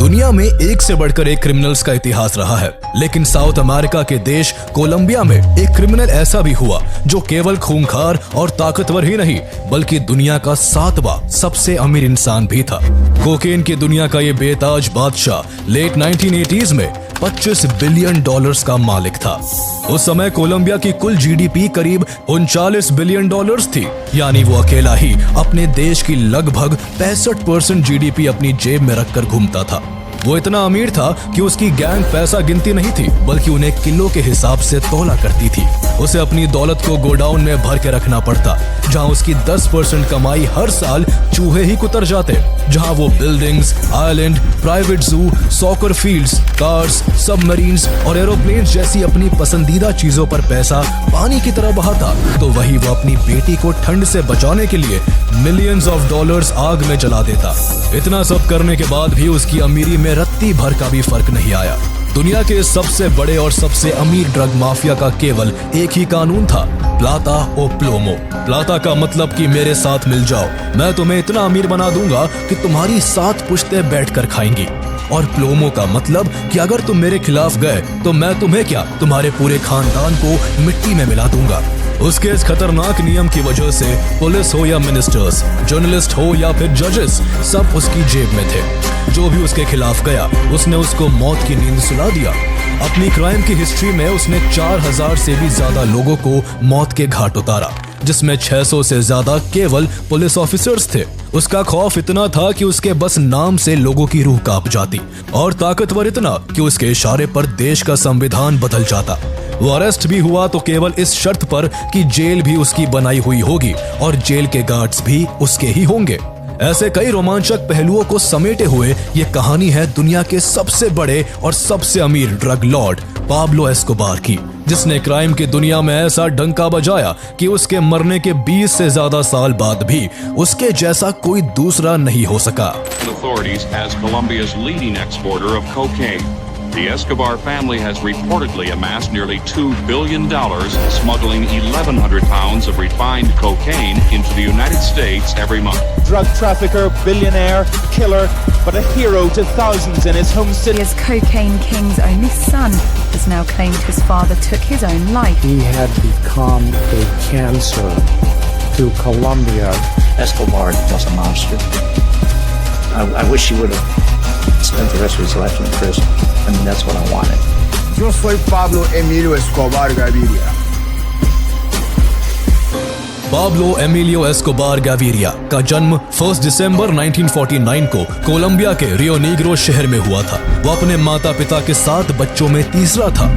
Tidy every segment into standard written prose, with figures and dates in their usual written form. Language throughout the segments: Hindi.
दुनिया में एक से बढ़कर एक क्रिमिनल्स का इतिहास रहा है, लेकिन साउथ अमेरिका के देश कोलंबिया में एक क्रिमिनल ऐसा भी हुआ जो केवल खूंखार और ताकतवर ही नहीं बल्कि दुनिया का 7वां सबसे अमीर इंसान भी था। कोकेन की दुनिया का ये बेताज बादशाह लेट 1980s में $25 बिलियन का मालिक था। उस समय कोलंबिया की कुल जीडीपी करीब $39 बिलियन थी, यानी वो अकेला ही अपने देश की लगभग 65% जीडीपी अपनी जेब में रखकर घूमता था। वो इतना अमीर था कि उसकी गैंग पैसा गिनती नहीं थी बल्कि उन्हें किलो के हिसाब से तौला करती थी। उसे अपनी दौलत को गोडाउन में भर के रखना पड़ता, जहां उसकी 10% कमाई हर साल चूहे ही कुतर जाते, जहां वो बिल्डिंग्स, आइलैंड, प्राइवेट जू, सॉकर फील्ड्स, कार्स, सबमरीन्स और एरोप्लेन्स जैसी अपनी पसंदीदा चीजों पर पैसा पानी की तरह बहाता, तो वही वो अपनी बेटी को ठंड से बचाने के लिए मिलियंस ऑफ डॉलर्स आग में जला देता। इतना सब करने के बाद भी उसकी अमीरी में रत्ती भर का भी फर्क नहीं आया। दुनिया के सबसे बड़े और सबसे अमीर ड्रग माफिया का केवल एक ही कानून था, प्लाता ओ प्लोमो। प्लाता का मतलब कि मेरे साथ मिल जाओ, मैं तुम्हें इतना अमीर बना दूंगा कि तुम्हारी 7 पुश्तें बैठकर खाएंगी। और प्लोमो का मतलब कि अगर तुम मेरे खिलाफ गए तो मैं तुम्हें क्या, तुम्हारे पूरे खानदान को मिट्टी में मिला दूंगा। उसके इस खतरनाक नियम की वजह से पुलिस हो या मिनिस्टर्स, जर्नलिस्ट हो या फिर जजेस, सब उसकी जेब में थे। जो भी उसके खिलाफ गया उसने उसको मौत की नींद सुला दिया। अपनी क्राइम की हिस्ट्री में उसने 4000 से भी ज्यादा लोगों को मौत के घाट उतारा, जिसमें 600 से ज्यादा केवल पुलिस ऑफिसर्स थे। उसका खौफ इतना था कि उसके बस नाम से लोगों की रूह कांप जाती, और ताकतवर इतना कि उसके इशारे पर देश का संविधान बदल जाता। वो अरेस्ट भी हुआ तो केवल इस शर्त पर कि जेल भी उसकी बनाई हुई होगी और जेल के गार्ड्स भी उसके ही होंगे। ऐसे कई रोमांचक पहलुओं को समेटे हुए ये कहानी है दुनिया के सबसे बड़े और सबसे अमीर ड्रग लॉर्ड पाब्लो एस्कोबार की, जिसने क्राइम की दुनिया में ऐसा डंका बजाया कि उसके मरने के 20 से ज्यादा साल बाद भी उसके जैसा कोई दूसरा नहीं हो सका। The Escobar family has reportedly amassed nearly $2 billion smuggling 1,100 pounds of refined cocaine into the United States every month. Drug trafficker, billionaire, killer, but a hero to thousands in his home city. As cocaine king's only son has now claimed his father took his own life. He had become a cancer to Colombia. Escobar was a monster. I wish he would have spent the rest of his life in prison. I mean, that's what I wanted. Yo soy Pablo Emilio Escobar Gaviria. Pablo Emilio Escobar Gaviria का जन्म 1 दिसंबर 1949 को कोलंबिया के रियो नीग्रो शहर में हुआ था। वो अपने माता पिता के 7 बच्चों में तीसरा था।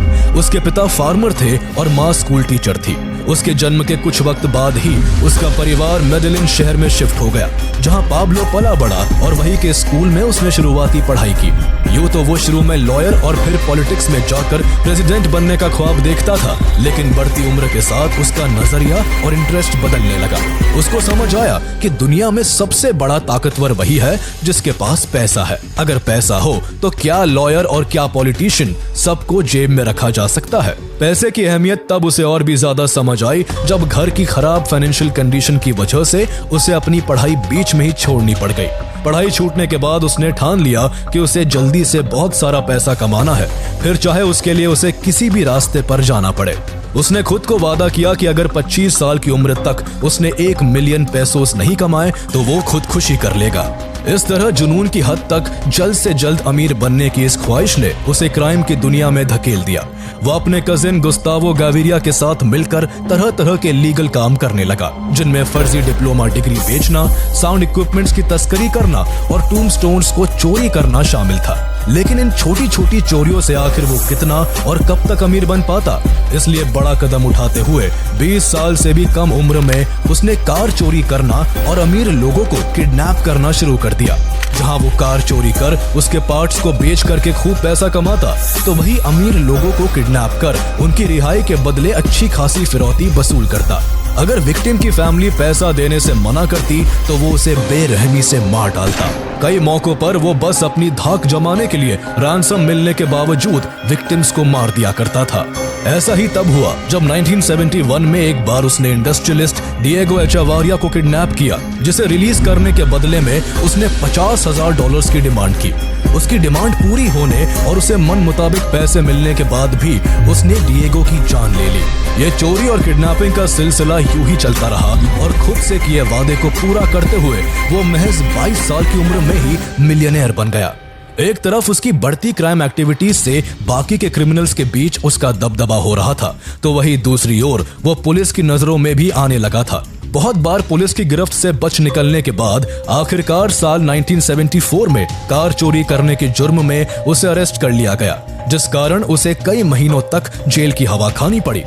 उसके पिता फार्मर थे और माँ स्कूल टीचर थी। उसके जन्म के कुछ वक्त बाद ही उसका परिवार मेडेलिन शहर में शिफ्ट हो गया, जहां पाब्लो पला बड़ा और वहीं के स्कूल में उसने शुरुआती पढ़ाई की। यूं तो वो शुरू में लॉयर और फिर पॉलिटिक्स में जाकर प्रेसिडेंट बनने का ख्वाब देखता था, लेकिन बढ़ती उम्र के साथ उसका नजरिया और इंटरेस्ट बदलने लगा। उसको समझ आया कि दुनिया में सबसे बड़ा ताकतवर वही है जिसके पास पैसा है। अगर पैसा हो तो क्या लॉयर और क्या पॉलिटिशियन, सबको जेब में रखा जा सकता है। पैसे की अहमियत तब उसे और भी ज्यादा समझ आई जब घर की खराब फाइनेंशियल कंडीशन की वजह से उसे अपनी पढ़ाई बीच में ही छोड़नी पड़ गई। पढ़ाई छूटने के बाद उसने ठान लिया कि उसे जल्दी से बहुत सारा पैसा कमाना है, फिर चाहे उसके लिए उसे किसी भी रास्ते पर जाना पड़े। उसने खुद को वादा किया कि अगर 25 साल की उम्र तक उसने 1 मिलियन पेसोस नहीं कमाए तो वो खुदकुशी कर लेगा। इस तरह जुनून की हद तक जल्द से जल्द अमीर बनने की इस ख्वाहिश ने उसे क्राइम की दुनिया में धकेल दिया। वो अपने कजिन गुस्तावो गाविरिया के साथ मिलकर तरह तरह के लीगल काम करने लगा, जिनमें फर्जी डिप्लोमा डिग्री बेचना, साउंड इक्विपमेंट्स की तस्करी करना और टूम्बस्टोन्स को चोरी करना शामिल था। लेकिन इन छोटी छोटी चोरियों से आखिर वो कितना और कब तक अमीर बन पाता, इसलिए बड़ा कदम उठाते हुए 20 साल से भी कम उम्र में उसने कार चोरी करना और अमीर लोगों को किडनैप करना शुरू कर दिया। जहां वो कार चोरी कर उसके पार्ट्स को बेच करके खूब पैसा कमाता, तो वही अमीर लोगों को किडनैप कर उनकी रिहाई के बदले अच्छी खासी फिरौती वसूल करता। अगर विक्टिम की फैमिली पैसा देने से मना करती तो वो उसे बेरहमी से मार डालता। कई मौकों पर वो बस अपनी धाक जमाने के लिए रैंसम मिलने के बावजूद विक्टिम्स को मार दिया करता था। ऐसा ही तब हुआ जब 1971 में एक बार उसने इंडस्ट्रियलिस्ट डिएगो एचावारिया को किडनैप किया, जिसे रिलीज करने के बदले में उसने $50,000 की डिमांड की। उसकी डिमांड पूरी होने और उसे मन मुताबिक पैसे मिलने के बाद भी उसने डिएगो की जान ले ली। ये चोरी और किडनैपिंग का सिलसिला यूं ही चलता रहा और खुद से किए वादे को पूरा करते हुए वो महज 22 साल की उम्र में ही मिलियनेयर बन गया। एक तरफ उसकी बढ़ती क्राइम एक्टिविटीज से बाकी के क्रिमिनल्स के बीच उसका दबदबा हो रहा था, तो वहीं दूसरी ओर वो पुलिस की नजरों में भी आने लगा था। बहुत बार पुलिस की गिरफ्त से बच निकलने के बाद आखिरकार साल 1974 में कार चोरी करने के जुर्म में उसे अरेस्ट कर लिया गया, जिस कारण उसे कई महीनों तक जेल की हवा खानी पड़ी।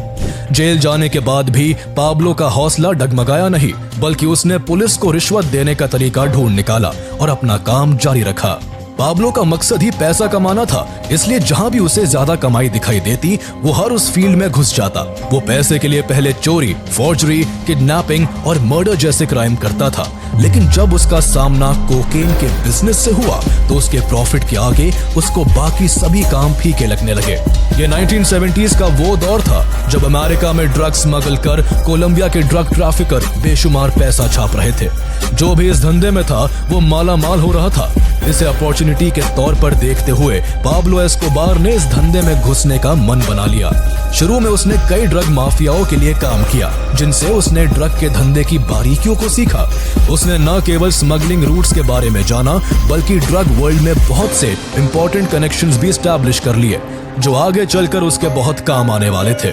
जेल जाने के बाद भी पाब्लो का हौसला डगमगाया नहीं, बल्कि उसने पुलिस को रिश्वत देने का तरीका ढूंढ निकाला और अपना काम जारी रखा। पाब्लो का मकसद ही पैसा कमाना था, इसलिए जहां भी उसे ज्यादा कमाई दिखाई देती वो हर उस फील्ड में घुस जाता। वो पैसे के लिए पहले चोरी, फॉर्जरी, किडनैपिंग और मर्डर जैसे क्राइम करता था, लेकिन जब उसका सामना कोकेन के बिजनेस से हुआ तो उसके प्रॉफिट के आगे उसको बाकी सभी काम फीके लगने लगे। ये 1970s का वो दौर था जब अमेरिका में ड्रग्स स्मगल कर कोलंबिया के ड्रग ट्रैफिकर बेशुमार पैसा छाप रहे थे। जो भी इस धंधे में था वो माला माल हो रहा था। इसे अपॉर्चुनिटी के तौर पर देखते हुए पाब्लो एस्कोबार ने इस धंधे में घुसने का मन बना लिया। शुरू में उसने कई ड्रग माफियाओं के लिए काम किया, जिनसे उसने ड्रग के धंधे की बारीकियों को सीखा। उसने न केवल स्मगलिंग रूट्स के बारे में जाना, बल्कि ड्रग वर्ल्ड में बहुत से इंपॉर्टेंट कनेक्शंस भी एस्टैब्लिश कर लिए, जो आगे चलकर उसके बहुत काम आने वाले थे।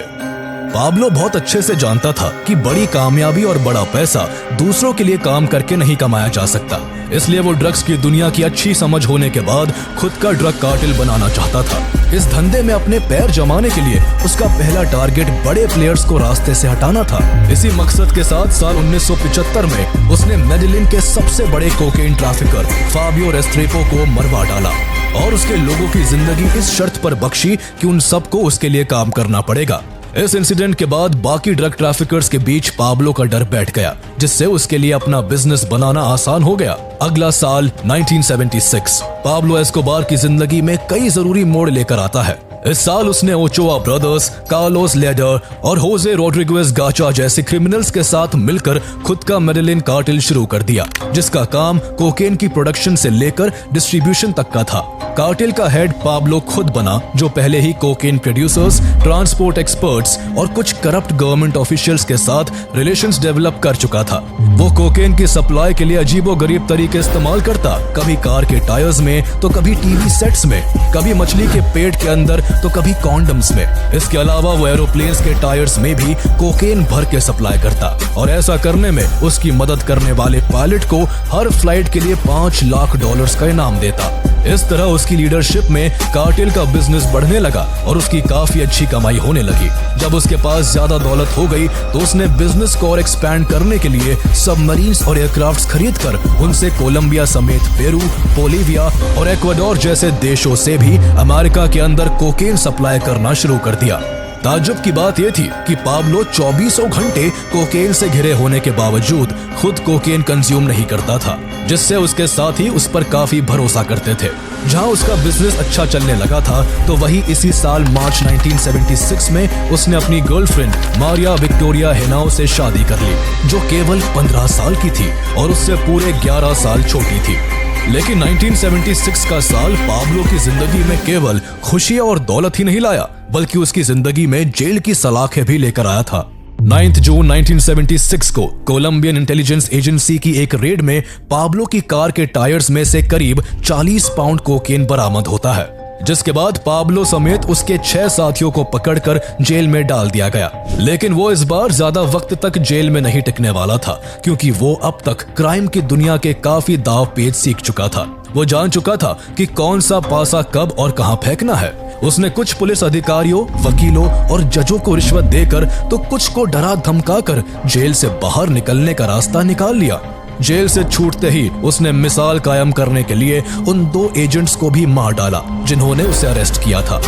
पाब्लो बहुत अच्छे से जानता था कि बड़ी कामयाबी और बड़ा पैसा दूसरों के लिए काम करके नहीं कमाया जा सकता, इसलिए वो ड्रग्स की दुनिया की अच्छी समझ होने के बाद खुद का ड्रग कार्टेल बनाना चाहता था। इस धंधे में अपने पैर जमाने के लिए उसका पहला टारगेट बड़े प्लेयर्स को रास्ते से हटाना था। इसी मकसद के साथ साल 1975 में उसने मेडेलिन के सबसे बड़े कोकेन ट्रैफिकर फाबियो रेस्ट्रेपो को मरवा डाला और उसके लोगों की जिंदगी इस शर्त पर बख्शी कि उन सबको उसके लिए काम करना पड़ेगा। इस इंसिडेंट के बाद बाकी ड्रग ट्रैफिकर्स के बीच पाब्लो का डर बैठ गया, जिससे उसके लिए अपना बिजनेस बनाना आसान हो गया। अगला साल 1976 पाब्लो एस्कोबार की जिंदगी में कई जरूरी मोड़ लेकर आता है। इस साल उसने ओचोआ ब्रदर्स, कार्लोस लेडर और होजे रोड्रिगेज गाचा जैसे क्रिमिनल्स के साथ मिलकर खुद का मेडेलिन कार्टेल शुरू कर दिया, जिसका काम कोकेन की प्रोडक्शन से लेकर डिस्ट्रीब्यूशन तक का था। कार्टेल का हेड पाब्लो खुद बना, जो पहले ही कोकेन प्रोड्यूसर्स, ट्रांसपोर्ट एक्सपर्ट्स और कुछ करप्ट गवर्नमेंट ऑफिशियल्स के साथ रिलेशंस डेवलप कर चुका था। वो कोकेन की सप्लाई के लिए अजीबोगरीब तरीके इस्तेमाल करता, कभी कार के टायर्स में तो कभी टीवी सेट्स में, कभी मछली के पेट के अंदर तो कभी कॉन्डम्स में। इसके अलावा वो एरोप्लेन्स के टायर्स में भी कोकेन भर के सप्लाई करता और ऐसा करने में उसकी मदद करने वाले पायलट को हर फ्लाइट के लिए $5 लाख का इनाम देता। इस तरह उसकी लीडरशिप में कार्टेल का बिजनेस बढ़ने लगा और उसकी काफी अच्छी कमाई होने लगी। जब उसके पास ज्यादा दौलत हो गई तो उसने बिजनेस को और एक्सपैंड करने के लिए सबमरीन्स और एयरक्राफ्ट्स खरीदकर उनसे कोलंबिया समेत पेरू, बोलीविया और इक्वाडोर जैसे देशों से भी अमेरिका के अंदर कोकेन सप्लाई करना शुरू कर दिया। ताज्जुब की बात यह थी कि पाब्लो 24 घंटे कोकेन से घिरे होने के बावजूद खुद कोकेन कंज्यूम नहीं करता था, जिससे उसके साथी उस पर काफी भरोसा करते थे। जहां उसका बिजनेस अच्छा चलने लगा था तो वही इसी साल मार्च 1976 में उसने अपनी गर्लफ्रेंड मारिया विक्टोरिया हेनाओ से शादी कर ली, जो केवल 15 साल की थी और उससे पूरे 11 साल छोटी थी। लेकिन 1976 का साल पाब्लो की जिंदगी में केवल खुशी और दौलत ही नहीं लाया, बल्कि उसकी जिंदगी में जेल की सलाखें भी लेकर आया था। 9 जून 1976 को कोलंबियन इंटेलिजेंस एजेंसी की एक रेड में पाब्लो की कार के टायर्स में से करीब 40 पाउंड कोकेन बरामद होता है, जिसके बाद पाब्लो समेत उसके 6 साथियों को पकड़कर जेल में डाल दिया गया। लेकिन वो इस बार ज्यादा वक्त तक जेल में नहीं टिकने वाला था, क्योंकि वो अब तक क्राइम की दुनिया के काफी दाव पेच सीख चुका था। वो जान चुका था कि कौन सा पासा कब और कहां फेंकना है। उसने कुछ पुलिस अधिकारियों, वकीलों और जजों को रिश्वत देकर तो कुछ को डरा धमकाकर जेल से बाहर निकलने का रास्ता निकाल लिया। जेल से छूटते ही उसने मिसाल कायम करने के लिए उन 2 एजेंट्स को भी मार डाला जिन्होंने उसे अरेस्ट किया था।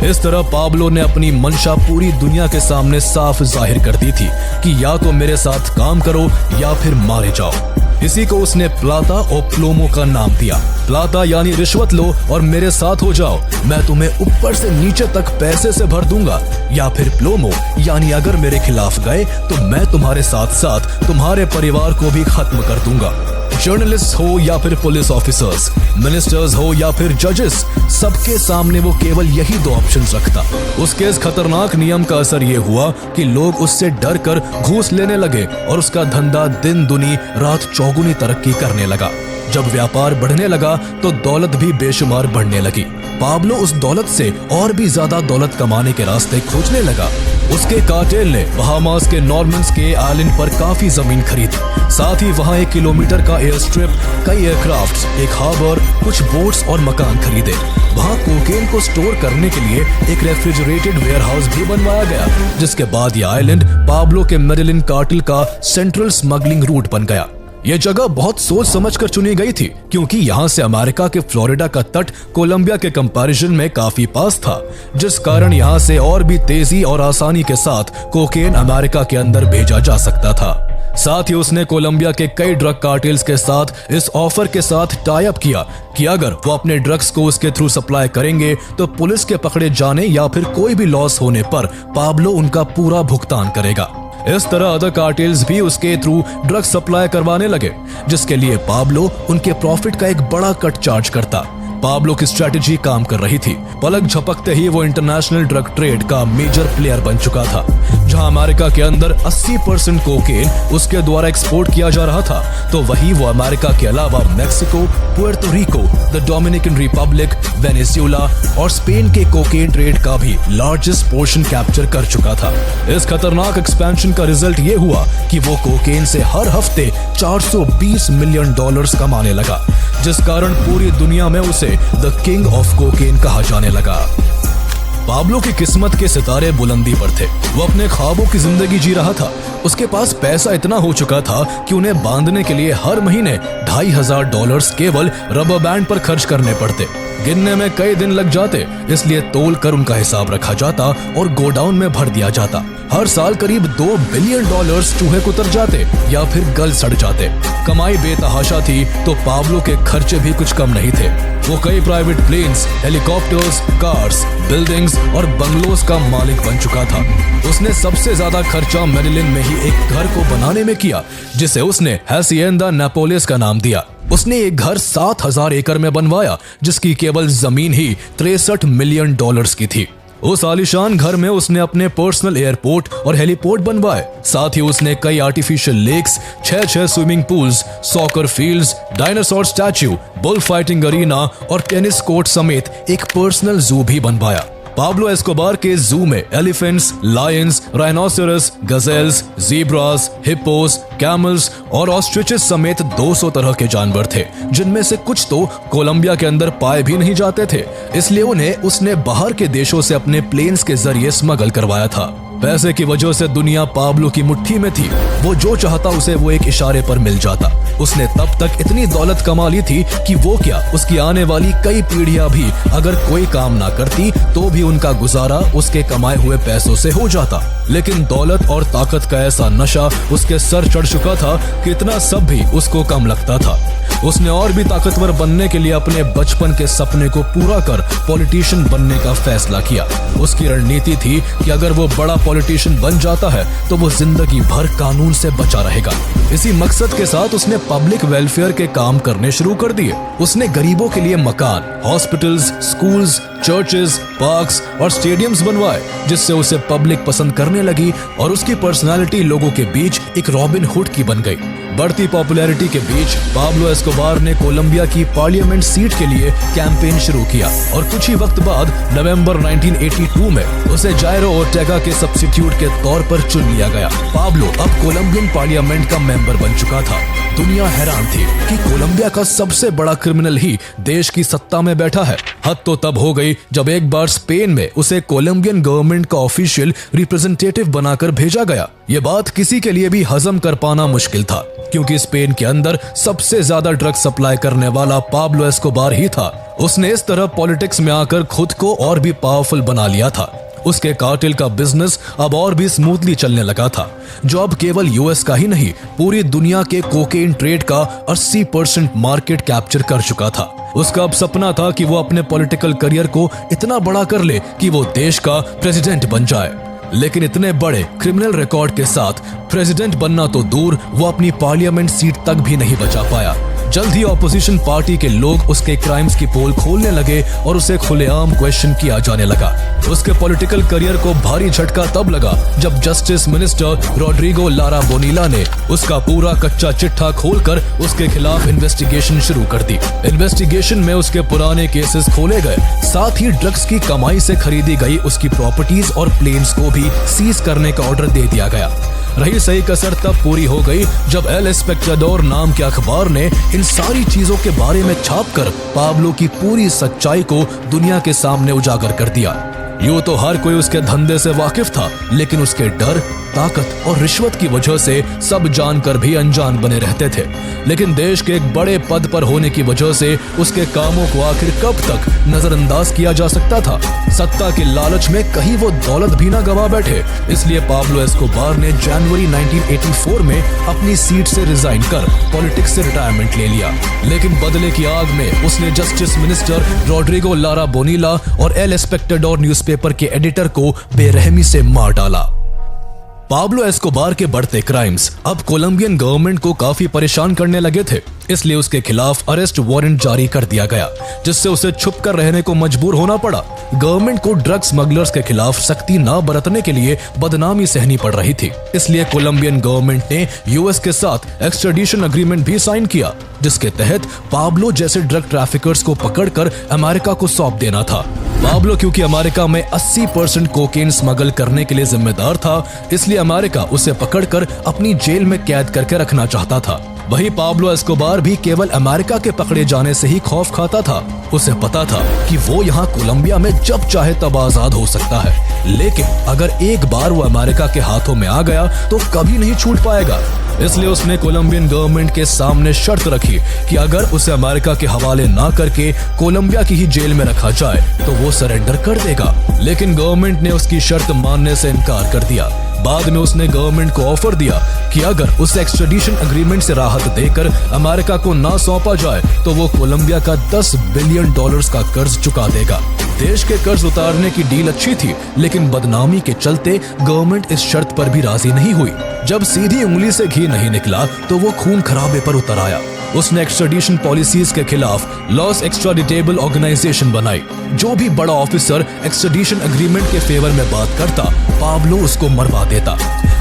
इस तरह पाब्लो ने अपनी मंशा पूरी दुनिया के सामने साफ जाहिर कर दी थी कि या तो मेरे साथ काम करो या फिर मारे जाओ। इसी को उसने प्लाता और प्लोमो का नाम दिया। प्लाता यानी रिश्वत लो और मेरे साथ हो जाओ, मैं तुम्हें ऊपर से नीचे तक पैसे से भर दूंगा, या फिर प्लोमो यानी अगर मेरे खिलाफ गए तो मैं तुम्हारे साथ साथ तुम्हारे परिवार को भी खत्म कर दूंगा। जर्नलिस्ट हो या फिर पुलिस ऑफिसर्स, मिनिस्टर्स हो या फिर जजेस, सबके सामने वो केवल यही दो ऑप्शंस रखता। उसके इस खतरनाक नियम का असर ये हुआ कि लोग उससे डर कर घूस लेने लगे और उसका धंधा दिन दुनी रात चौगुनी तरक्की करने लगा। जब व्यापार बढ़ने लगा तो दौलत भी बेशुमार बढ़ने लगी। पाब्लो उस दौलत से और भी ज्यादा दौलत कमाने के रास्ते खोजने लगा। उसके कार्टेल ने बहामास के नॉर्मन्स के आइलैंड पर काफी जमीन खरीदी, साथ ही वहाँ 1 किलोमीटर का एयर स्ट्रिप, कई एयरक्राफ्ट्स, एक हार्बर, कुछ बोट्स और मकान खरीदे। वहाँ कोकेन को स्टोर करने के लिए एक रेफ्रिजरेटेड वेयरहाउस भी बनवाया गया, जिसके बाद ये आइलैंड पाब्लो के मेडेलिन कार्टेल का सेंट्रल स्मगलिंग रूट बन गया। ये जगह बहुत सोच समझकर चुनी गई थी, क्योंकि यहाँ से अमेरिका के फ्लोरिडा का तट कोलंबिया के कंपैरिजन में काफी पास था, जिस कारण यहाँ से और भी तेजी और आसानी के साथ कोकेन अमेरिका के अंदर भेजा जा सकता था। साथ ही उसने कोलंबिया के कई ड्रग कार्टेल्स के साथ इस ऑफर के साथ टाई अप किया कि अगर वो अपने ड्रग्स को उसके थ्रू सप्लाई करेंगे तो पुलिस के पकड़े जाने या फिर कोई भी लॉस होने पर पाब्लो उनका पूरा भुगतान करेगा। इस तरह अदर कार्टेल्स भी उसके थ्रू ड्रग सप्लाई करवाने लगे, जिसके लिए पाब्लो उनके प्रॉफिट का एक बड़ा कट चार्ज करता। पाब्लो की स्ट्रेटेजी काम कर रही थी। पलक झपकते ही वो इंटरनेशनल ड्रग ट्रेड का मेजर प्लेयर बन चुका था। जहां अमेरिका के अंदर 80% कोकेन उसके द्वारा एक्सपोर्ट किया जा रहा था, तो वहीं वो अमेरिका के अलावा Mexico, Puerto Rico, the Dominican Republic, Venezuela और स्पेन के कोकेन ट्रेड का भी लार्जेस्ट पोर्शन कैप्चर कर चुका था। इस खतरनाक एक्सपेंशन का रिजल्ट ये हुआ कि वो कोकेन से हर हफ्ते $420 मिलियन कमाने लगा, जिस कारण पूरी दुनिया में उसे द किंग ऑफ कोकेन कहा जाने लगा। पाब्लो की किस्मत के सितारे बुलंदी पर थे। वो अपने ख्वाबों की जिंदगी जी रहा था। उसके पास पैसा इतना हो चुका था कि उन्हें बांधने के लिए हर महीने $2,500 केवल रबर बैंड पर खर्च करने पड़ते। गिनने में कई दिन लग जाते, इसलिए तोल कर उनका हिसाब रखा जाता और गोडाउन में भर दिया जाता। हर साल करीब $2 बिलियन चूहे कुतर जाते या फिर गल सड़ जाते। कमाई बेतहाशा थी तो पाब्लो के खर्चे भी कुछ कम नहीं थे। वो कई private planes, helicopters, cars, buildings और बंगलोज का मालिक बन चुका था। उसने सबसे ज्यादा खर्चा मेडेलिन में ही एक घर को बनाने में किया, जिसे उसने हैसिएंदा नेपोलिस का नाम दिया। उसने एक घर 7,000 एकड़ में बनवाया, जिसकी केवल जमीन ही $63 मिलियन की थी। उस आलीशान घर में उसने अपने पर्सनल एयरपोर्ट और हेलीपोर्ट बनवाए। साथ ही उसने कई artificial lakes, 6 swimming pools, soccer fields, dinosaur statue, bull fighting arena और टेनिस कोर्ट समेत एक पर्सनल जू भी बनवाया। पाब्लो एस्कोबार के जू में elephants, lions, rhinoceros, gazelles, zebras, hippos, camels और ऑस्ट्रिचेस समेत 200 तरह के जानवर थे, जिनमें से कुछ तो कोलंबिया के अंदर पाए भी नहीं जाते थे। इसलिए उन्हें उसने बाहर के देशों से अपने प्लेन्स के जरिए स्मगल करवाया था। पैसे की वजह से दुनिया पाब्लो की मुट्ठी में थी। वो जो चाहता उसे वो एक इशारे पर मिल जाता। उसने तब तक इतनी दौलत कमा ली थी कि वो क्या, उसकी आने वाली कई पीढ़ियां भी अगर कोई काम ना करती तो भी उनका गुजारा उसके कमाए हुए पैसों से हो जाता। लेकिन दौलत और ताकत का ऐसा नशा उसके सर चढ़ चुका था कि इतना सब भी उसको कम लगता था। उसने और भी ताकतवर बनने के लिए अपने बचपन के सपने को पूरा कर पॉलिटिशियन बनने का फैसला किया। उसकी रणनीति थी कि अगर वो बड़ा पॉलिटिशियन बन जाता है तो वो जिंदगी भर कानून से बचा रहेगा। इसी मकसद के साथ उसने पब्लिक वेलफेयर के काम करने शुरू कर दिए। उसने गरीबों के लिए मकान, हॉस्पिटल्स, स्कूल्स, चर्चेस, पार्क्स और स्टेडियम्स बनवाए, जिससे उसे पब्लिक पसंद करने लगी और उसकी पर्सनालिटी लोगों के बीच एक रॉबिन हुड की बन गई। बढ़ती पॉपुलैरिटी के बीच पाब्लो एस्कोबार ने कोलंबिया की पार्लियामेंट सीट के लिए कैंपेन शुरू किया और कुछ ही वक्त बाद नवंबर 1982 में उसे जायरो ओर्टेगा के सब्स्टिट्यूट के तौर पर चुन लिया गया। पाब्लो अब कोलंबियन पार्लियामेंट का मेंबर बन चुका था। दुनिया हैरान थी कि कोलंबिया का सबसे बड़ा क्रिमिनल ही देश की सत्ता में बैठा है। हद तो तब हो गई जब एक बार स्पेन में उसे कोलंबियन गवर्नमेंट का ऑफिशियल रिप्रेजेंटेटिव बनाकर भेजा गया। ये बात किसी के लिए भी हजम कर पाना मुश्किल था, क्योंकि स्पेन के अंदर सबसे ज्यादा ड्रग सप्लाई करने वाला पाब्लो एस्कोबार ही था। उसने इस तरह पॉलिटिक्स में आकर खुद को और भी पावरफुल बना लिया था। उसके कार्टेल का बिजनेस अब और भी स्मूथली चलने लगा था, जो अब केवल यूएस का ही नहीं पूरी दुनिया के कोकेन ट्रेड का 80% मार्केट कैप्चर कर चुका था। उसका अब सपना था कि वो अपने पॉलिटिकल करियर को इतना बड़ा कर ले कि वो देश का प्रेसिडेंट बन जाए। लेकिन इतने बड़े क्रिमिनल रिकॉर्ड के साथ प्रेसिडेंट बनना तो दूर, वो अपनी पार्लियामेंट सीट तक भी नहीं बचा पाया। जल्द ही ऑपोजिशन पार्टी के लोग उसके क्राइम्स की पोल खोलने लगे और उसे खुलेआम क्वेश्चन किया जाने लगा। उसके पॉलिटिकल करियर को भारी झटका तब लगा जब जस्टिस मिनिस्टर रॉड्रिगो लारा बोनीला ने उसका पूरा कच्चा चिट्ठा खोलकर उसके खिलाफ इन्वेस्टिगेशन शुरू कर दी। इन्वेस्टिगेशन में उसके पुराने केसेस खोले गए, साथ ही ड्रग्स की कमाई से खरीदी गई उसकी प्रॉपर्टीज और प्लेन्स को भी सीज करने का ऑर्डर दे दिया गया। रही सही कसर तब पूरी हो गई जब एल एस्पेक्टाडोर नाम के अखबार ने इन सारी चीजों के बारे में छापकर पाब्लो की पूरी सच्चाई को दुनिया के सामने उजागर कर दिया। यूं तो हर कोई उसके धंधे से वाकिफ था, लेकिन उसके डर, ताकत और रिश्वत की वजह से सब जानकर भी अनजान बने रहते थे। लेकिन देश के एक बड़े पद पर होने की वजह से उसके कामों को आखिर कब तक नजरअंदाज किया जा सकता था। सत्ता के लालच में कहीं वो दौलत भी ना गवा बैठे, इसलिए पाब्लो एस्कोबार ने जनवरी 1984 में अपनी सीट से रिजाइन कर पॉलिटिक्स से रिटायरमेंट ले लिया। लेकिन बदले की आग में उसने जस्टिस मिनिस्टर रॉड्रिगो लारा बोनीला और एल एस्पेक्टाडोर न्यूज़पेपर के एडिटर को बेरहमी से मार डाला। पाब्लो एस्कोबार के बढ़ते क्राइम्स अब कोलंबियन गवर्नमेंट को काफी परेशान करने लगे थे, इसलिए उसके खिलाफ अरेस्ट वारंट जारी कर दिया गया, जिससे उसे छुप कर रहने को मजबूर होना पड़ा। गवर्नमेंट को ड्रग स्मगलर्स के खिलाफ सख्ती न बरतने के लिए बदनामी सहनी पड़ रही थी, इसलिए कोलंबियन गवर्नमेंट ने यूएस के साथ एक्सट्रेडिशन एग्रीमेंट भी साइन किया, जिसके तहत पाब्लो जैसे ड्रग ट्रैफिकर्स को पकड़कर अमेरिका को सौंप देना था। पाब्लो क्योंकि अमेरिका में 80% कोकेन स्मगल करने के लिए जिम्मेदार था, इसलिए अमेरिका उसे पकड़कर अपनी जेल में कैद करके रखना चाहता था। वहीं पाब्लो एस्कोबार भी केवल अमेरिका के पकड़े जाने से ही खौफ खाता था। उसे पता था कि वो यहाँ कोलंबिया में जब चाहे तब आजाद हो सकता है, लेकिन अगर एक बार वो अमेरिका के हाथों में आ गया तो कभी नहीं छूट पाएगा। इसलिए उसने कोलंबियन गवर्नमेंट के सामने शर्त रखी कि अगर उसे अमेरिका के हवाले ना करके कोलंबिया की ही जेल में रखा जाए तो वो सरेंडर कर देगा। लेकिन गवर्नमेंट ने उसकी शर्त मानने से इनकार कर दिया। बाद में उसने गवर्नमेंट को ऑफर दिया कि अगर उसे एक्सट्रेडिशन एग्रीमेंट से राहत देकर अमेरिका को ना सौंपा जाए तो वो कोलंबिया का $10 बिलियन का कर्ज चुका देगा। देश के कर्ज उतारने की डील अच्छी थी, लेकिन बदनामी के चलते गवर्नमेंट इस शर्त पर भी राजी नहीं हुई। जब सीधी उंगली से घी नहीं निकला तो वो खून खराबे पर उतर आया। उसने एक्सट्रेडिशन पॉलिसीज के खिलाफ लॉस एक्स्ट्राडिटेबल ऑर्गेनाइजेशन बनाई। जो भी बड़ा ऑफिसर एक्सट्रेडिशन एग्रीमेंट के फेवर में बात करता, पाब्लो उसको मरवा देता।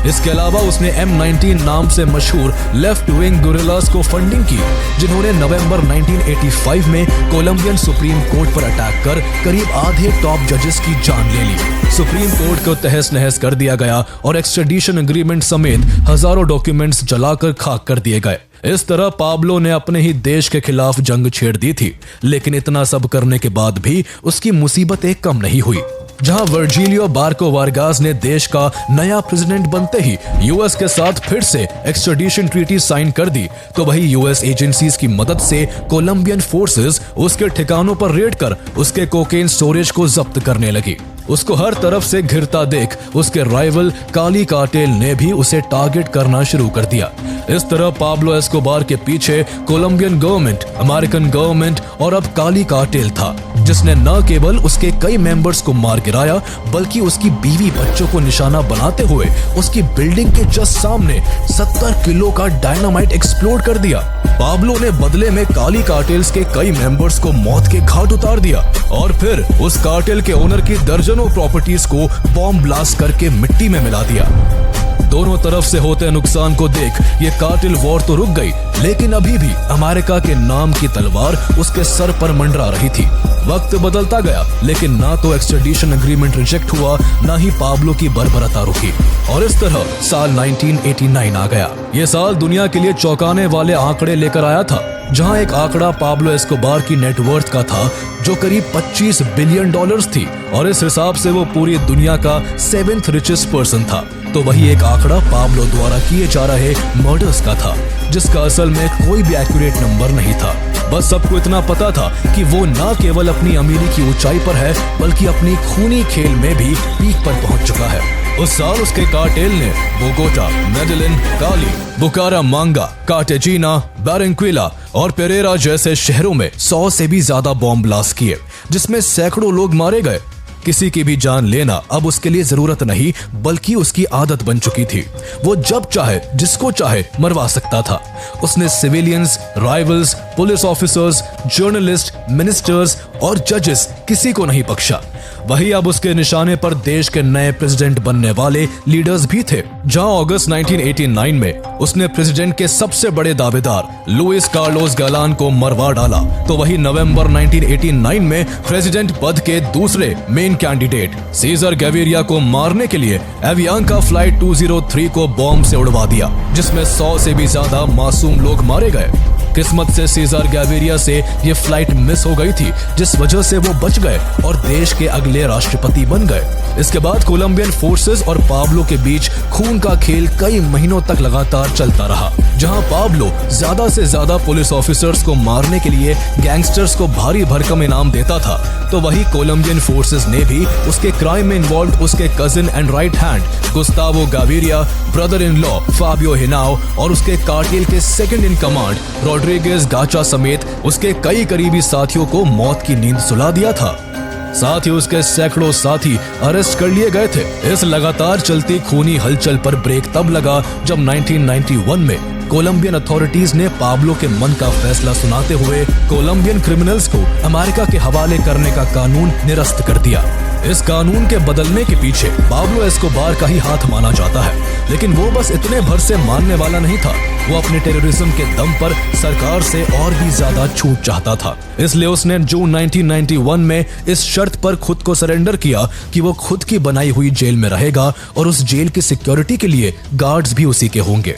इसके अलावा उसने M19 नाम से मशहूर लेफ्ट विंग गुरिल्लास को फंडिंग की, जिन्होंने नवंबर 1985 में कोलंबियन सुप्रीम कोर्ट पर अटैक कर करीब आधे टॉप जजेस की जान ले ली। सुप्रीम कोर्ट को तहस नहस कर दिया गया और एक्सट्रेडिशन एग्रीमेंट समेत हजारों डॉक्यूमेंट्स जलाकर खाक कर दिए गए। इस तरह पाब्लो ने अपने ही देश के खिलाफ जंग छेड़ दी थी, लेकिन इतना सब करने के बाद भी उसकी मुसीबतें कम नहीं हुई। जहां वर्जिलियो बार्को वारगास ने देश का नया प्रेसिडेंट बनते ही यूएस के साथ फिर से एक्सट्रेडिशन ट्रीटी साइन कर दी, तो वही यूएस एजेंसीज की मदद से कोलंबियन फोर्सेस उसके ठिकानों पर रेड कर उसके कोकेन स्टोरेज को जब्त करने लगी। उसको हर तरफ से घिरता देख उसके राइवल काली कार्टेल ने भी उसे टारगेट करना शुरू कर दिया। इस तरह पाब्लो एस्कोबार के पीछे कोलंबियन गवर्नमेंट, अमेरिकन गवर्नमेंट और अब काली कार्टेल था, जिसने न केवल उसके कई मेंबर्स को मार गिराया, बल्कि उसकी बीवी बच्चों को निशाना बनाते हुए उसकी बिल्डिंग के जस्ट सामने 70 किलो का डायनामाइट एक्सप्लोड कर दिया। पाब्लो ने बदले में काली कार्टेल्स के कई मेंबर्स को मौत के घाट उतार दिया और फिर उस कार्टेल के ओनर की दर्जनों प्रॉपर्टीज को बॉम्ब ब्लास्ट करके मिट्टी में मिला दिया। दोनों तरफ से होते नुकसान को देख ये कार्टेल वॉर तो रुक गई, लेकिन अभी भी अमेरिका के नाम की तलवार उसके सर पर मंडरा रही थी। वक्त बदलता गया, लेकिन ना तो एक्सट्रेडिशन एग्रीमेंट रिजेक्ट हुआ, ना ही पाब्लो की बर्बरता रुकी, और इस तरह साल 1989 आ गया। ये साल दुनिया के लिए चौंकाने वाले आंकड़े लेकर आया था, जहां एक आंकड़ा पाब्लो एस्कोबार की नेटवर्थ का था जो करीब $25 बिलियन थी, और इस हिसाब से वो पूरी दुनिया का 7th रिचेस्ट पर्सन था। तो वही एक आंकड़ा पाब्लो द्वारा किए जा रहे मर्डर्स का था, जिसका असल में कोई भी एक्यूरेट नंबर नहीं था। बस सबको इतना पता था कि वो न केवल अपनी अमीरी की ऊंचाई पर है, बल्कि अपनी खूनी खेल में भी पीक पर पहुंच चुका है। उस साल उसके कार्टेल ने बोगोटा, मेडेलिन, काली, बुकारामांगा, कार्टेजिना, बारेंक्विला और पेरेरा जैसे शहरों में 100 से भी ज्यादा बॉम्ब ब्लास्ट किए, जिसमें सैकड़ों लोग मारे गए। किसी की भी जान लेना अब उसके लिए जरूरत नहीं, बल्कि उसकी आदत बन चुकी थी। वो जब चाहे जिसको चाहे मरवा सकता था। उसने civilians, rivals, police officers, journalist, ministers और जजेस किसी को नहीं बख्शा। वही अब उसके निशाने पर देश के नए प्रेसिडेंट बनने वाले लीडर्स भी थे। जहां अगस्त 1989 में उसने प्रेसिडेंट के सबसे बड़े दावेदार लुइस कार्लोस गैलान को मरवा डाला, तो वही नवंबर 1989 में प्रेसिडेंट पद के दूसरे मेन कैंडिडेट सीजर गैविरिया को मारने के लिए एवियांका फ्लाइट 203 को बॉम्ब से उड़वा दिया, जिसमें 100 से भी ज्यादा मासूम लोग मारे गए। किस्मत से सीजर गैविरिया से ये फ्लाइट मिस हो गई थी, जिस वजह से वो बच गए और देश के अगले राष्ट्रपति बन गए। इसके बाद कोलंबियन फोर्सेस और पाब्लो के बीच खून का खेल कई महीनों तक लगातार चलता रहा, जहां पाब्लो ज्यादा से ज्यादा पुलिस ऑफिसर्स को मारने के लिए गैंगस्टर्स को भारी भरकम इनाम देता था, तो वही कोलंबियन फोर्सेस ने भी उसके क्राइम में इन्वॉल्व उसके cousin and right hand Gustavo Gaviria, brother in law Fabio Henao और उसके कार्टेल के second in command Rodriguez Gacha समेत उसके कई करीबी साथियों को मौत की नींद सुला दिया था। साथ ही उसके सैकड़ों साथी अरेस्ट कर लिए गए थे। इस लगातार चलती खूनी हलचल पर ब्रेक तब लगा जब 1991 में कोलंबियन अथॉरिटीज ने पाब्लो के मन का फैसला सुनाते हुए कोलंबियन क्रिमिनल्स को अमेरिका के हवाले करने का कानून निरस्त कर दिया। इस कानून के बदलने के पीछे पाब्लो एस्कोबार का ही हाथ माना जाता है, लेकिन वो बस इतने भर से मानने वाला नहीं था। वो अपने टेररिज्म के दम पर सरकार से और भी ज्यादा छूट चाहता था। इसलिए उसने जून 1991 में इस शर्त पर खुद को सरेंडर किया कि वो खुद की बनाई हुई जेल में रहेगा और उस जेल की सिक्योरिटी के लिए गार्ड्स भी उसी के होंगे।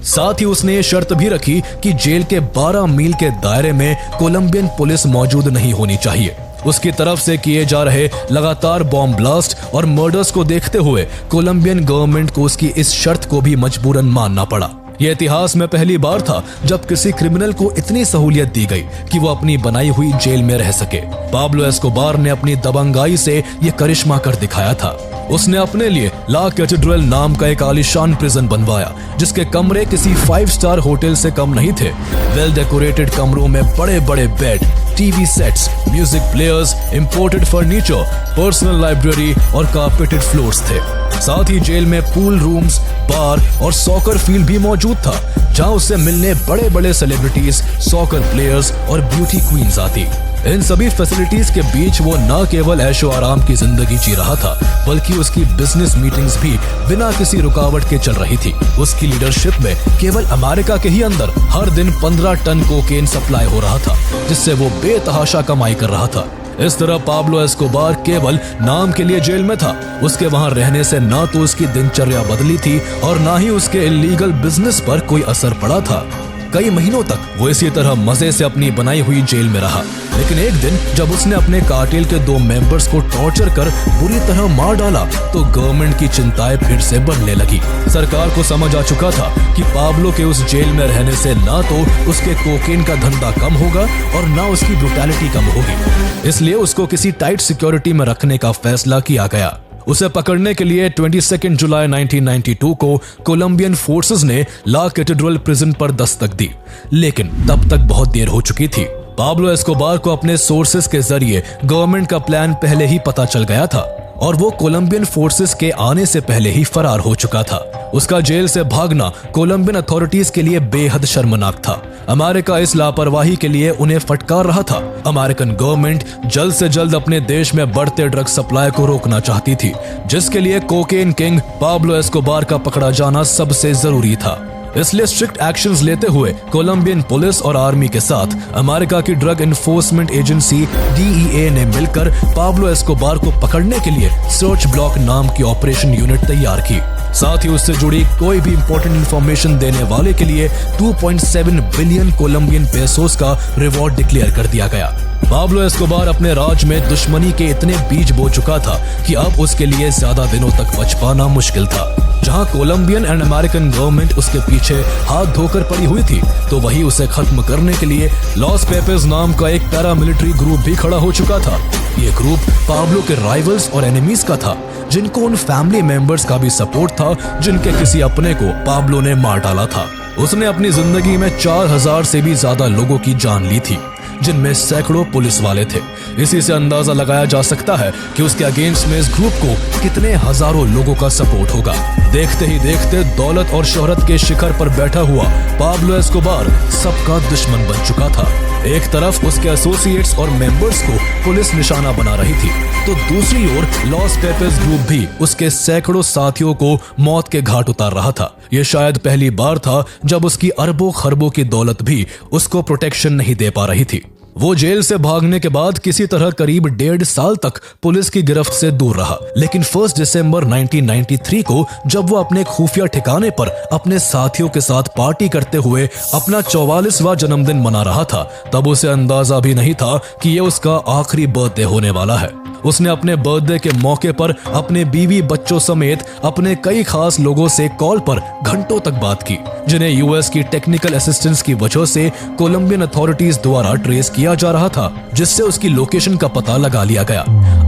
साथ ही उसने ये शर्त भी रखी कि जेल के 12 मील के दायरे में कोलंबियन पुलिस मौजूद नहीं होनी चाहिए। उसकी तरफ से किए जा रहे लगातार बॉम्ब ब्लास्ट और मर्डर्स को देखते हुए कोलंबियन गवर्नमेंट को उसकी इस शर्त को भी मजबूरन मानना पड़ा। यह इतिहास में पहली बार था जब किसी क्रिमिनल को इतनी सहूलियत दी गई कि वो अपनी बनाई हुई जेल में रह सके। पाब्लो एस्कोबार ने अपनी दबंगाई से ये करिश्मा कर दिखाया था। उसने अपने लिए ला कैथेड्रल नाम का एक आलीशान प्रिजन बनवाया, जिसके कमरे किसी 5 स्टार होटल से कम नहीं थे। वेल डेकोरेटेड कमरों में बड़े बड़े bed, TV sets, music players, imported furniture, personal library और कारपेटेड फ्लोर्स थे। साथ ही जेल में पूल रूम्स, बार और सॉकर फील्ड भी मौजूद था, जहां उससे मिलने बड़े बड़े सेलिब्रिटीज, सॉकर प्लेयर्स और ब्यूटी क्वींस आती। इन सभी फैसिलिटीज के बीच वो न केवल ऐशो आराम की जिंदगी जी रहा था, बल्कि उसकी बिजनेस मीटिंग्स भी बिना किसी रुकावट के चल रही थी। उसकी लीडरशिप में केवल अमेरिका के ही अंदर हर दिन 15 टन कोकेन सप्लाई हो रहा था, जिससे वो बेतहाशा कमाई कर रहा था। इस तरह पाब्लो एस्कोबार केवल नाम के लिए जेल में था। उसके वहां रहने से न तो उसकी दिनचर्या बदली थी और न ही उसके इलीगल बिजनेस पर कोई असर पड़ा था। कई महीनों तक वो इसी तरह मजे से अपनी बनाई हुई जेल में रहा, लेकिन एक दिन जब उसने अपने कार्टेल के 2 मेंबर्स को टॉर्चर कर बुरी तरह मार डाला, तो गवर्नमेंट की चिंताएं फिर से बढ़ने लगी। सरकार को समझ आ चुका था कि पाब्लो के उस जेल में रहने से ना तो उसके कोकेन का धंधा कम होगा और ना उसकी ब्रुटैलिटी कम होगी। इसलिए उसको किसी टाइट सिक्योरिटी में रखने का फैसला किया गया। उसे पकड़ने के लिए 22 जुलाई 1992 को कोलंबियन फोर्सेस ने ला कैथेड्रल प्रिजन पर दस्तक दी, लेकिन तब तक बहुत देर हो चुकी थी। पाब्लो एस्कोबार को अपने सोर्सेस के जरिए गवर्नमेंट का प्लान पहले ही पता चल गया था और वो कोलंबियन फोर्सेस के आने से पहले ही फरार हो चुका था। उसका जेल से भागना कोलंबियन अथॉरिटीज के लिए बेहद शर्मनाक था। अमेरिका इस लापरवाही के लिए उन्हें फटकार रहा था। अमेरिकन गवर्नमेंट जल्द से जल्द अपने देश में बढ़ते ड्रग सप्लाई को रोकना चाहती थी, जिसके लिए कोकेन किंग पाब्लो एस्कोबार का पकड़ा जाना सबसे जरूरी था। इसलिए स्ट्रिक्ट एक्शंस लेते हुए कोलंबियन पुलिस और आर्मी के साथ अमेरिका की ड्रग एनफोर्समेंट एजेंसी DEA ने मिलकर पाब्लो एस्कोबार को पकड़ने के लिए सर्च ब्लॉक नाम की ऑपरेशन यूनिट तैयार की। साथ ही उससे जुड़ी कोई भी इंपॉर्टेंट इंफॉर्मेशन देने वाले के लिए 2.7 बिलियन कोलंबियन पेसोस का रिवॉर्ड डिक्लेयर कर दिया गया। पाब्लो एस्कोबार अपने राज में दुश्मनी के इतने बीज बो चुका था कि अब उसके लिए ज्यादा दिनों तक बच पाना मुश्किल था। जहां कोलंबियन एंड अमेरिकन गवर्नमेंट उसके पीछे हाथ धोकर पड़ी हुई थी, तो वही उसे खत्म करने के लिए लॉस पेपेस नाम का एक पैरामिलिट्री ग्रुप भी खड़ा हो चुका था। ये ग्रुप पाब्लो के राइवल्स और एनिमीज का था, जिनको उन फैमिली मेंबर्स का भी सपोर्ट था जिनके किसी अपने को पाब्लो ने मार डाला था। उसने अपनी जिंदगी में 4000 से भी ज्यादा लोगों की जान ली थी, जिनमें सैकड़ों पुलिस वाले थे। इसी से अंदाजा लगाया जा सकता है कि उसके अगेंस्ट में इस ग्रुप को कितने हजारों लोगों का सपोर्ट होगा। देखते ही देखते दौलत और शोहरत के शिखर पर बैठा हुआ पाब्लो एस्कोबार सबका दुश्मन बन चुका था। एक तरफ उसके एसोसिएट्स और मेंबर्स को पुलिस निशाना बना रही थी, तो दूसरी ओर लॉस पेपेस ग्रुप भी उसके सैकड़ों साथियों को मौत के घाट उतार रहा था। यह शायद पहली बार था जब उसकी अरबों खरबों की दौलत भी उसको प्रोटेक्शन नहीं दे पा रही थी। वो जेल से भागने के बाद किसी तरह करीब 1.5 साल तक पुलिस की गिरफ्त से दूर रहा, लेकिन 1 दिसंबर 1993 को जब वो अपने खुफिया ठिकाने पर अपने साथियों के साथ पार्टी करते हुए अपना 44वां जन्मदिन मना रहा था, तब उसे अंदाजा भी नहीं था कि ये उसका आखिरी बर्थडे होने वाला है। उसने अपने बर्थडे के मौके पर अपने बीवी बच्चों समेत अपने कई खास लोगों से कॉल पर घंटों तक बात की, जिन्हें यूएस की टेक्निकल असिस्टेंस की वजह से कोलंबियन अथॉरिटीज द्वारा ट्रेस किया जा रहा था, जिससे उसकी लोकेशन का पता लगा लिया गया।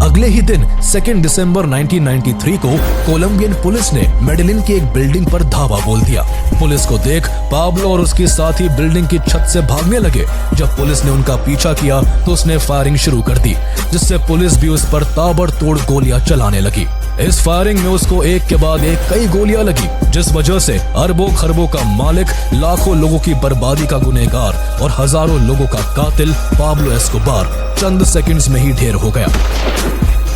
अगले ही दिन 2 दिसंबर 1993 को कोलंबियन पुलिस ने मेडेलिन की एक बिल्डिंग पर धावा बोल दिया। पुलिस को देख पाब्लो और उसके साथी बिल्डिंग की छत से भागने लगे। जब पुलिस ने उनका पीछा किया तो उसने फायरिंग शुरू कर दी, जिससे पुलिस भी उस पर ताबड़तोड़ गोलियां चलाने लगी। इस फायरिंग में उसको एक के बाद एक कई गोलियां लगी, जिस वजह से अरबों खरबों का मालिक, लाखों लोगों की बर्बादी का गुनहगार और हजारों लोगों का कातिल पाब्लो एस्कोबार चंद सेकंड्स में ही ढेर हो गया।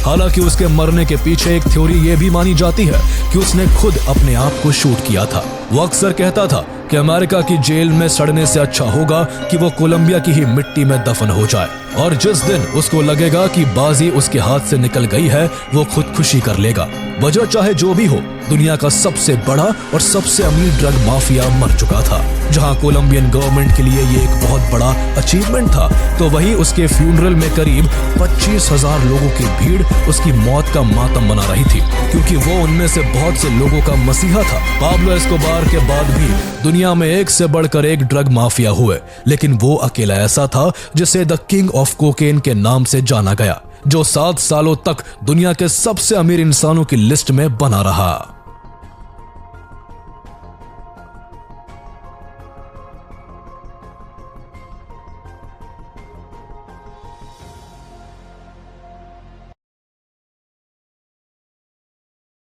हालांकि उसके मरने के पीछे एक थ्योरी ये भी मानी जाती है कि उसने खुद अपने आप को शूट किया था। वो अक्सर कहता था कि अमेरिका की जेल में सड़ने से अच्छा होगा कि वो कोलंबिया की ही मिट्टी में दफन हो जाए, और जिस दिन उसको लगेगा कि बाजी उसके हाथ से निकल गई है, वो खुदकुशी कर लेगा। वजह चाहे जो भी हो, दुनिया का सबसे बड़ा और सबसे अमीर ड्रग माफिया मर चुका था। जहां कोलंबियन गवर्नमेंट के लिए ये एक बहुत बड़ा अचीवमेंट था, तो वहीं उसके फ्यूनरल में करीब 25,000 लोगों की भीड़ उसकी मौत का मातम बना रही थी, क्योंकि वो उनमें से बहुत से लोगों का मसीहा था। पाब्लो एस्कोबार के बाद भी दुनिया में एक से बढ़कर एक ड्रग माफिया हुए, लेकिन वो अकेला ऐसा था जिसे द किंग ऑफ कोकेन के नाम से जाना गया, जो 7 सालों तक दुनिया के सबसे अमीर इंसानों की लिस्ट में बना रहा।